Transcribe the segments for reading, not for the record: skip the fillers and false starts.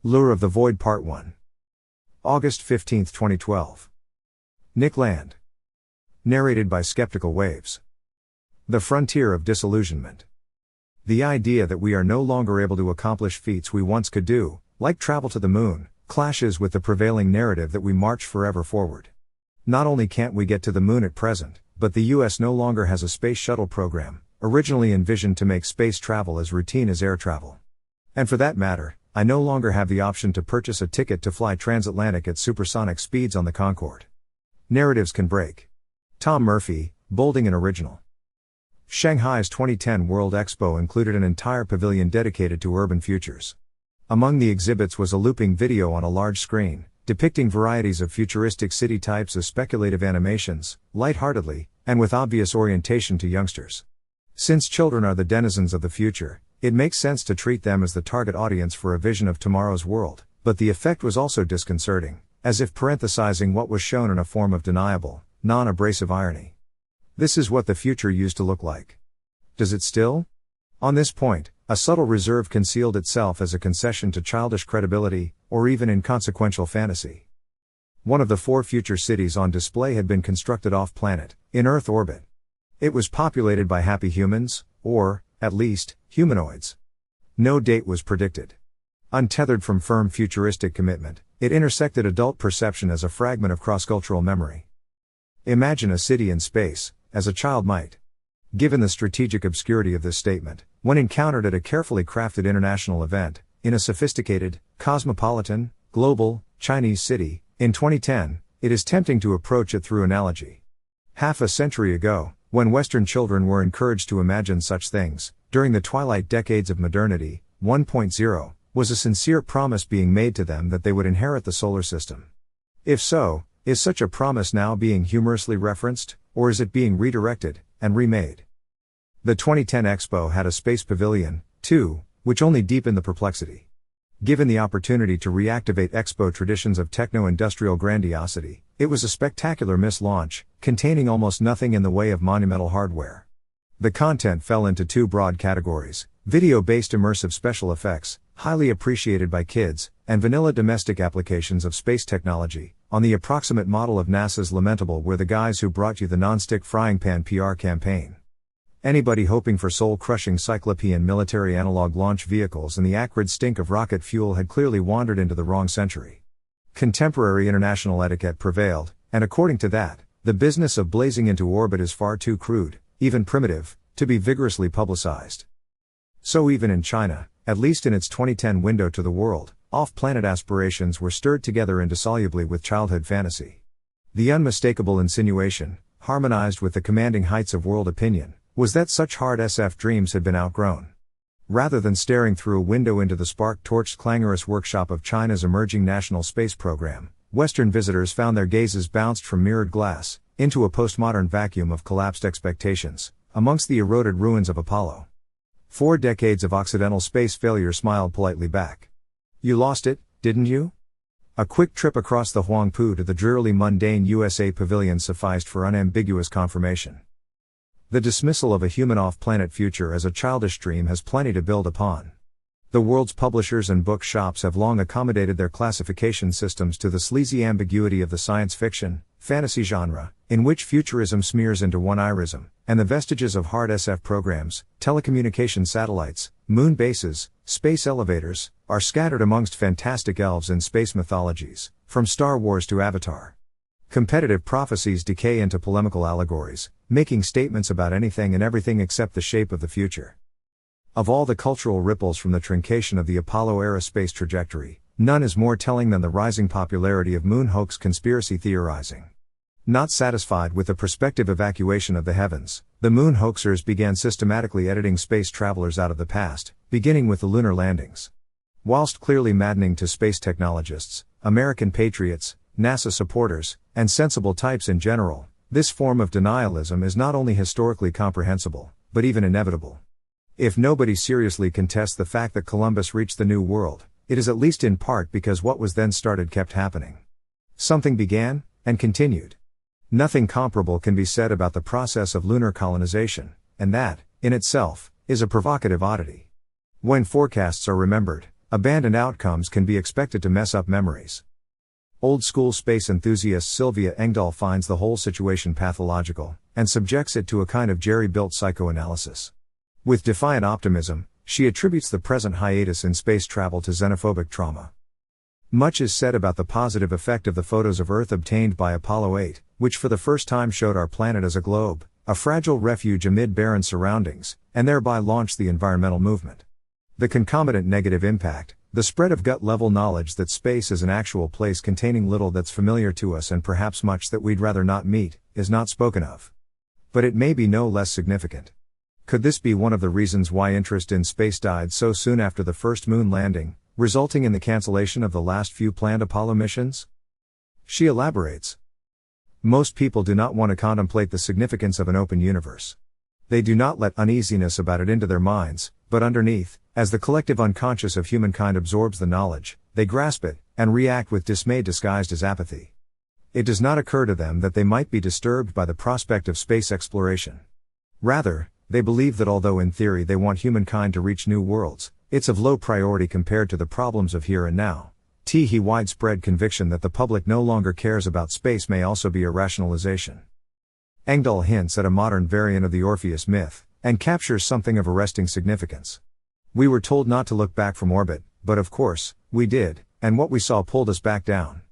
Lure of the Void Part 1. August 15, 2012. Nick Land. Narrated by Skeptical Waves. The Frontier of Disillusionment. The idea that we are no longer able to accomplish feats we once could do, like travel to the moon, clashes with the prevailing narrative that we march forever forward. Not only can't we get to the moon at present, but the US no longer has a space shuttle program, originally envisioned to make space travel as routine as air travel. And for that matter, I no longer have the option to purchase a ticket to fly transatlantic at supersonic speeds on the Concorde. Narratives can break. Tom Murphy, Bolding an Original. Shanghai's 2010 World Expo included an entire pavilion dedicated to urban futures. Among the exhibits was a looping video on a large screen, depicting varieties of futuristic city types as speculative animations, lightheartedly, and with obvious orientation to youngsters. Since children are the denizens of the future, it makes sense to treat them as the target audience for a vision of tomorrow's world, but the effect was also disconcerting, as if parenthesizing what was shown in a form of deniable, non-abrasive irony. This is what the future used to look like. Does it still? On this point, a subtle reserve concealed itself as a concession to childish credibility, or even inconsequential fantasy. One of the 4 future cities on display had been constructed off-planet, in Earth orbit. It was populated by happy humans, or, at least, humanoids. No date was predicted. Untethered from firm futuristic commitment, it intersected adult perception as a fragment of cross-cultural memory. Imagine a city in space, as a child might. Given the strategic obscurity of this statement, when encountered at a carefully crafted international event, in a sophisticated, cosmopolitan, global, Chinese city, in 2010, it is tempting to approach it through analogy. Half a century ago, when Western children were encouraged to imagine such things, during the twilight decades of modernity, 1.0, was a sincere promise being made to them that they would inherit the solar system. If so, is such a promise now being humorously referenced, or is it being redirected, and remade? The 2010 Expo had a space pavilion, too, which only deepened the perplexity. Given the opportunity to reactivate Expo traditions of techno-industrial grandiosity, it was a spectacular mislaunch, containing almost nothing in the way of monumental hardware. The content fell into 2 broad categories: video-based immersive special effects, highly appreciated by kids, and vanilla domestic applications of space technology, on the approximate model of NASA's Lamentable We're the Guys Who Brought You the Non-Stick Frying Pan PR campaign. Anybody hoping for soul-crushing cyclopean military analog launch vehicles and the acrid stink of rocket fuel had clearly wandered into the wrong century. Contemporary international etiquette prevailed, and according to that, the business of blazing into orbit is far too crude, even primitive, to be vigorously publicized. So even in China, at least in its 2010 window to the world, off-planet aspirations were stirred together indissolubly with childhood fantasy. The unmistakable insinuation, harmonized with the commanding heights of world opinion, was that such hard SF dreams had been outgrown. Rather than staring through a window into the spark-torched clangorous workshop of China's emerging national space program, Western visitors found their gazes bounced from mirrored glass, into a postmodern vacuum of collapsed expectations, amongst the eroded ruins of Apollo. 4 decades of Occidental space failure smiled politely back. You lost it, didn't you? A quick trip across the Huangpu to the drearily mundane USA pavilion sufficed for unambiguous confirmation. The dismissal of a human off-planet future as a childish dream has plenty to build upon. The world's publishers and book shops have long accommodated their classification systems to the sleazy ambiguity of the science fiction, fantasy genre, in which futurism smears into one-irism, and the vestiges of hard SF programs, telecommunication satellites, moon bases, space elevators, are scattered amongst fantastic elves in space mythologies, from Star Wars to Avatar. Competitive prophecies decay into polemical allegories, making statements about anything and everything except the shape of the future. Of all the cultural ripples from the truncation of the Apollo-era space trajectory, none is more telling than the rising popularity of moon hoax conspiracy theorizing. Not satisfied with the prospective evacuation of the heavens, the moon hoaxers began systematically editing space travelers out of the past, beginning with the lunar landings. Whilst clearly maddening to space technologists, American patriots, NASA supporters, and sensible types in general, this form of denialism is not only historically comprehensible, but even inevitable. If nobody seriously contests the fact that Columbus reached the New World, it is at least in part because what was then started kept happening. Something began, and continued. Nothing comparable can be said about the process of lunar colonization, and that, in itself, is a provocative oddity. When forecasts are remembered, abandoned outcomes can be expected to mess up memories. Old-school space enthusiast Sylvia Engdahl finds the whole situation pathological, and subjects it to a kind of jerry-built psychoanalysis. With defiant optimism, she attributes the present hiatus in space travel to xenophobic trauma. Much is said about the positive effect of the photos of Earth obtained by Apollo 8, which for the first time showed our planet as a globe, a fragile refuge amid barren surroundings, and thereby launched the environmental movement. The concomitant negative impact, the spread of gut-level knowledge that space is an actual place containing little that's familiar to us and perhaps much that we'd rather not meet, is not spoken of. But it may be no less significant. Could this be one of the reasons why interest in space died so soon after the first moon landing, resulting in the cancellation of the last few planned Apollo missions? She elaborates. Most people do not want to contemplate the significance of an open universe. They do not let uneasiness about it into their minds, but underneath, as the collective unconscious of humankind absorbs the knowledge, they grasp it, and react with dismay disguised as apathy. It does not occur to them that they might be disturbed by the prospect of space exploration. Rather, they believe that although in theory they want humankind to reach new worlds, it's of low priority compared to the problems of here and now. Widespread conviction that the public no longer cares about space may also be a rationalization. Engdahl hints at a modern variant of the Orpheus myth, and captures something of arresting significance. We were told not to look back from orbit, but of course, we did, and what we saw pulled us back down.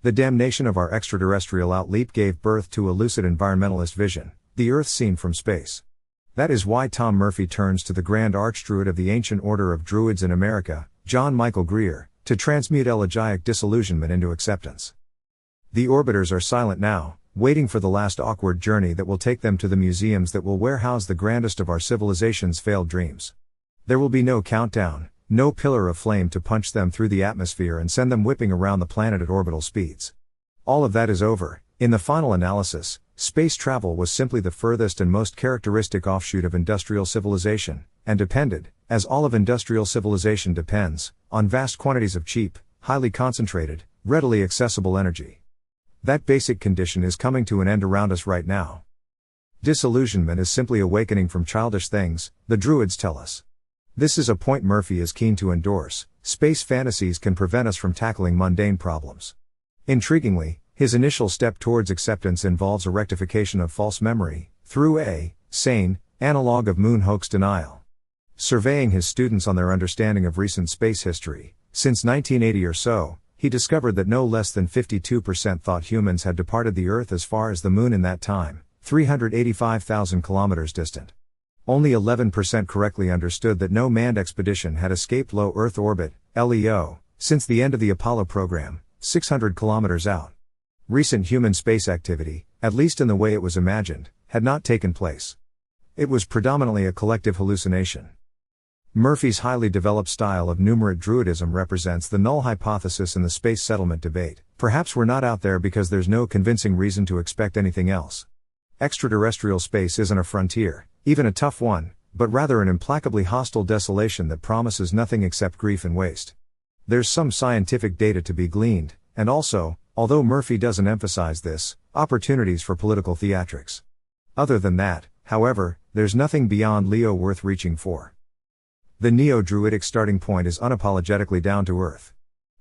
The damnation of our extraterrestrial outleap gave birth to a lucid environmentalist vision, the Earth seen from space. That is why Tom Murphy turns to the Grand Archdruid of the Ancient Order of Druids in America, John Michael Greer, to transmute elegiac disillusionment into acceptance. The orbiters are silent now, waiting for the last awkward journey that will take them to the museums that will warehouse the grandest of our civilization's failed dreams. There will be no countdown, no pillar of flame to punch them through the atmosphere and send them whipping around the planet at orbital speeds. All of that is over. In the final analysis, space travel was simply the furthest and most characteristic offshoot of industrial civilization, and depended, as all of industrial civilization depends, on vast quantities of cheap, highly concentrated, readily accessible energy. That basic condition is coming to an end around us right now. Disillusionment is simply awakening from childish things, the Druids tell us. This is a point Murphy is keen to endorse. Space fantasies can prevent us from tackling mundane problems. Intriguingly, his initial step towards acceptance involves a rectification of false memory, through a sane analog of moon hoax denial. Surveying his students on their understanding of recent space history, since 1980 or so, he discovered that no less than 52% thought humans had departed the Earth as far as the Moon in that time, 385,000 kilometers distant. Only 11% correctly understood that no manned expedition had escaped low Earth orbit, LEO, since the end of the Apollo program, 600 kilometers out. Recent human space activity, at least in the way it was imagined, had not taken place. It was predominantly a collective hallucination. Murphy's highly developed style of numerate druidism represents the null hypothesis in the space settlement debate. Perhaps we're not out there because there's no convincing reason to expect anything else. Extraterrestrial space isn't a frontier, even a tough one, but rather an implacably hostile desolation that promises nothing except grief and waste. There's some scientific data to be gleaned, and also, although Murphy doesn't emphasize this, opportunities for political theatrics. Other than that, however, there's nothing beyond Leo worth reaching for. The neo-druidic starting point is unapologetically down to earth.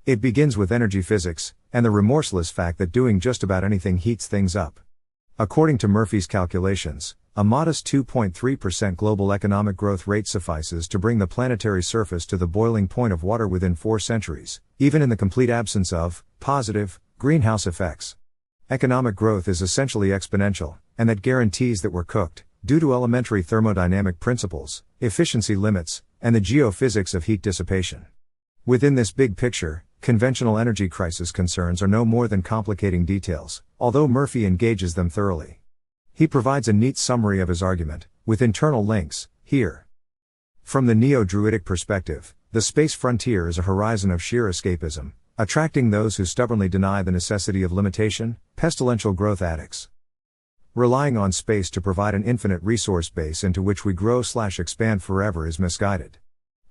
It begins with energy physics, and the remorseless fact that doing just about anything heats things up. According to Murphy's calculations, a modest 2.3% global economic growth rate suffices to bring the planetary surface to the boiling point of water within 4 centuries, even in the complete absence of positive greenhouse effects. Economic growth is essentially exponential, and that guarantees that we're cooked, due to elementary thermodynamic principles, efficiency limits, and the geophysics of heat dissipation. Within this big picture, conventional energy crisis concerns are no more than complicating details, although Murphy engages them thoroughly. He provides a neat summary of his argument, with internal links, here. From the neo-druidic perspective, the space frontier is a horizon of sheer escapism, attracting those who stubbornly deny the necessity of limitation, pestilential growth addicts. Relying on space to provide an infinite resource base into which we grow/expand forever is misguided.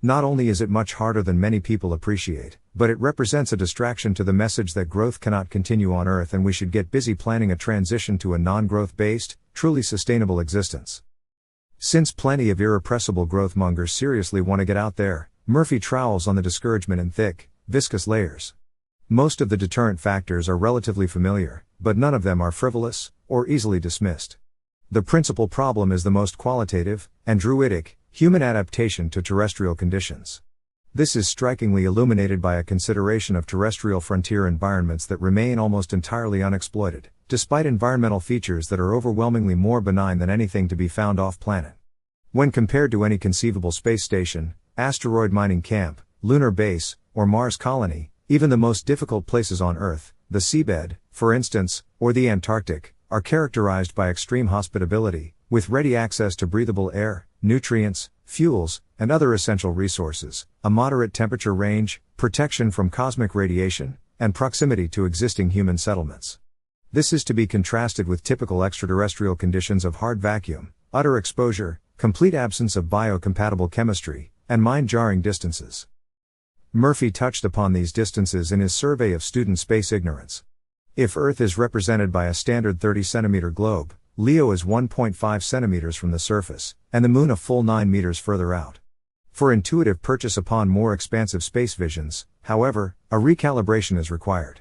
Not only is it much harder than many people appreciate, but it represents a distraction to the message that growth cannot continue on Earth and we should get busy planning a transition to a non-growth based, truly sustainable existence. Since plenty of irrepressible growth mongers seriously want to get out there, Murphy trowels on the discouragement in thick, viscous layers. Most of the deterrent factors are relatively familiar, but none of them are frivolous, or easily dismissed. The principal problem is the most qualitative, and druidic, human adaptation to terrestrial conditions. This is strikingly illuminated by a consideration of terrestrial frontier environments that remain almost entirely unexploited, despite environmental features that are overwhelmingly more benign than anything to be found off-planet. When compared to any conceivable space station, asteroid mining camp, lunar base, or Mars colony, even the most difficult places on Earth, the seabed, for instance, or the Antarctic, are characterized by extreme hospitability, with ready access to breathable air, nutrients, fuels, and other essential resources, a moderate temperature range, protection from cosmic radiation, and proximity to existing human settlements. This is to be contrasted with typical extraterrestrial conditions of hard vacuum, utter exposure, complete absence of biocompatible chemistry, and mind-jarring distances. Murphy touched upon these distances in his survey of student space ignorance. If Earth is represented by a standard 30-centimeter globe, Leo is 1.5 centimeters from the surface, and the Moon a full 9 meters further out. For intuitive purchase upon more expansive space visions, however, a recalibration is required.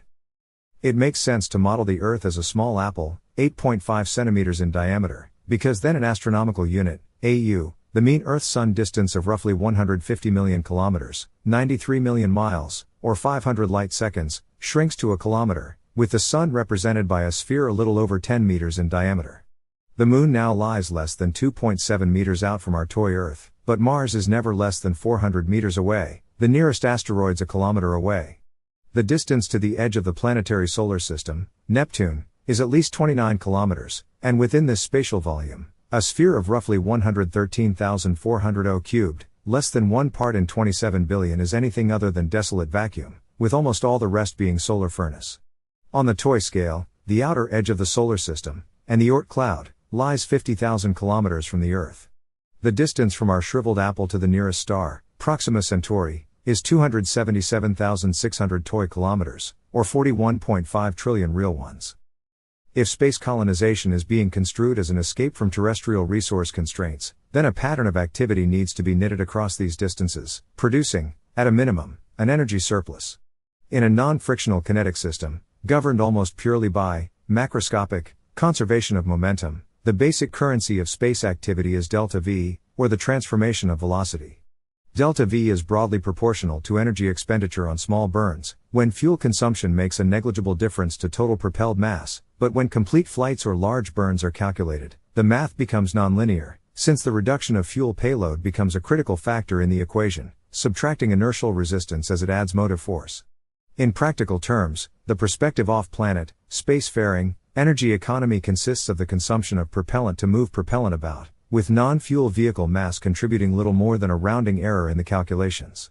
It makes sense to model the Earth as a small apple, 8.5 centimeters in diameter, because then an astronomical unit, AU, the mean Earth-Sun distance of roughly 150 million kilometers, 93 million miles, or 500 light seconds, shrinks to a kilometer, with the Sun represented by a sphere a little over 10 meters in diameter. The Moon now lies less than 2.7 meters out from our toy Earth, but Mars is never less than 400 meters away, the nearest asteroids a kilometer away. The distance to the edge of the planetary solar system, Neptune, is at least 29 kilometers, and within this spatial volume, a sphere of roughly 113,400 O cubed, less than 1 part in 27 billion is anything other than desolate vacuum, with almost all the rest being solar furnace. On the toy scale, the outer edge of the solar system, and the Oort cloud, lies 50,000 kilometers from the Earth. The distance from our shriveled apple to the nearest star, Proxima Centauri, is 277,600 toy kilometers, or 41.5 trillion real ones. If space colonization is being construed as an escape from terrestrial resource constraints, then a pattern of activity needs to be knitted across these distances, producing, at a minimum, an energy surplus. In a non-frictional kinetic system, governed almost purely by macroscopic conservation of momentum, the basic currency of space activity is delta V, or the transformation of velocity. Delta V is broadly proportional to energy expenditure on small burns, when fuel consumption makes a negligible difference to total propelled mass, but when complete flights or large burns are calculated, the math becomes nonlinear, since the reduction of fuel payload becomes a critical factor in the equation, subtracting inertial resistance as it adds motive force. In practical terms, the prospective off-planet, spacefaring, energy economy consists of the consumption of propellant to move propellant about, with non-fuel vehicle mass contributing little more than a rounding error in the calculations.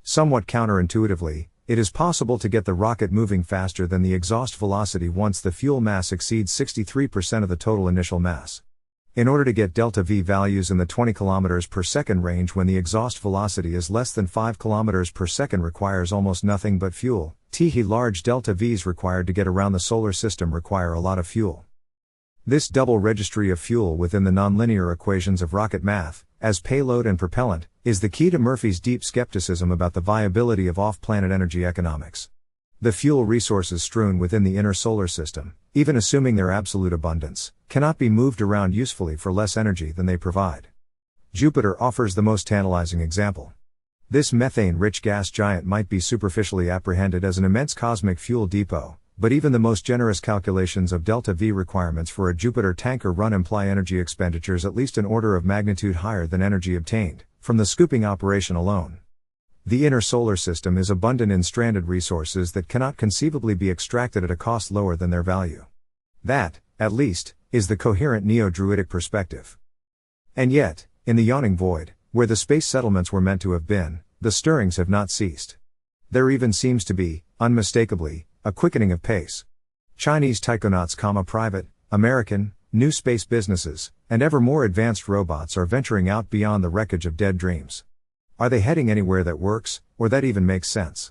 Somewhat counterintuitively, it is possible to get the rocket moving faster than the exhaust velocity once the fuel mass exceeds 63% of the total initial mass. In order to get delta V values in the 20 km per second range when the exhaust velocity is less than 5 km per second requires almost nothing but fuel. Large delta V's required to get around the solar system require a lot of fuel. This double registry of fuel within the nonlinear equations of rocket math, as payload and propellant, is the key to Murphy's deep skepticism about the viability of off-planet energy economics. The fuel resources strewn within the inner solar system, even assuming their absolute abundance, cannot be moved around usefully for less energy than they provide. Jupiter offers the most tantalizing example. This methane-rich gas giant might be superficially apprehended as an immense cosmic fuel depot, but even the most generous calculations of delta V requirements for a Jupiter tanker run imply energy expenditures at least an order of magnitude higher than energy obtained from the scooping operation alone. The inner solar system is abundant in stranded resources that cannot conceivably be extracted at a cost lower than their value. That, at least, is the coherent neo-druidic perspective. And yet, in the yawning void, where the space settlements were meant to have been, the stirrings have not ceased. There even seems to be, unmistakably, a quickening of pace. Chinese taikonauts, private, American, new space businesses, and ever more advanced robots are venturing out beyond the wreckage of dead dreams. Are they heading anywhere that works, or that even makes sense?